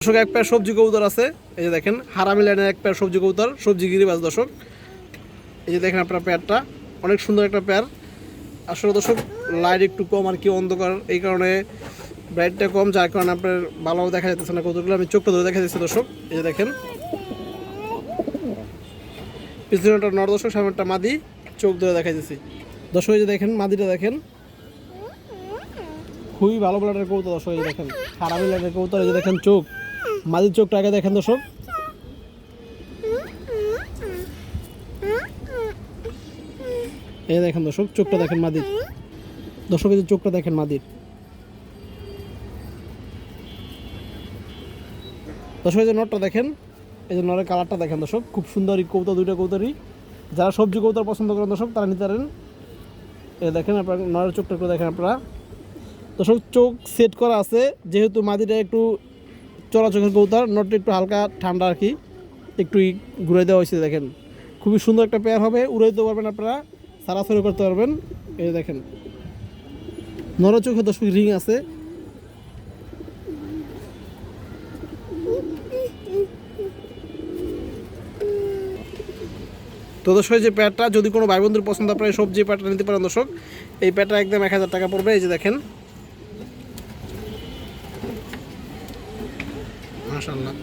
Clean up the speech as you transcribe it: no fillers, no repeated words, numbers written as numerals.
দর্শক এক পেয়ার সবজি কবুতর আছে, এই যে দেখেন হারামি লাইনের এক পেয়ার সবজি কবুতর, সবজি গিরিবাজ। দর্শক এই যে দেখেন আপনার পেয়ারটা অনেক সুন্দর একটা পেয়ার। আসলে দর্শক লাইট একটু কম আর কি, অন্ধকার, এই কারণে ব্রাইটটা কম, যার কারণে আপনার ভালো দেখা যাচ্ছে না কবুতরগুলো। আমি চোখটা ধরে দেখা যাচ্ছে দর্শক, এই যে দেখেন পিছনেটা নর দর্শক, সামনেটা মাদি, চোখ ধরে দেখা যাচ্ছে দর্শক। এই যে দেখেন মাদিটা দেখেন, খুবই ভালো ব্লাডের কবুতর দর্শক। এই যে দেখেন হারামি লাইনের কবুতর, এই যে দেখেন চোখ, মাদির চোখটা আগে দেখেন দর্শক। এই দেখেন দর্শক চোখটা দেখেন মাদির, দর্শক এই যে চোখটা দেখেন মাদির। দর্শক এই যে নরটা দেখেন, এই যে নরের কালারটা দেখেন দর্শক, খুব সুন্দর কবুতর, দুইটা কবুতরই। যারা সবজি কবুতর পছন্দ করেন দর্শক তারা নিতে পারেন। এই দেখেন আপনার নরের চোখটা একটু দেখেন আপনারা দর্শক, চোখ সেট করা আছে, যেহেতু মাদিটা একটু চড়া চোখের কবুতর, নরটা একটু হালকা ঠান্ডা আর কি, একটু ঘুরে দেওয়া হয়েছে। দেখেন খুবই সুন্দর একটা পেয়ার হবে, উড়ে দিতে পারবেন আপনারা, সারাসারি করতে পারবেন। এই যে দেখেন নরের চোখে দর্শক রিং আছে। তো দর্শক যে প্যাডটা যদি কোনো ভাই বন্ধুর পছন্দ আপনার সবজি প্যাডটা নিতে পারেন দর্শক। এই প্যাডটা একদম 1000 টাকা পড়বে। এই যে দেখেন মাশাআল্লাহ।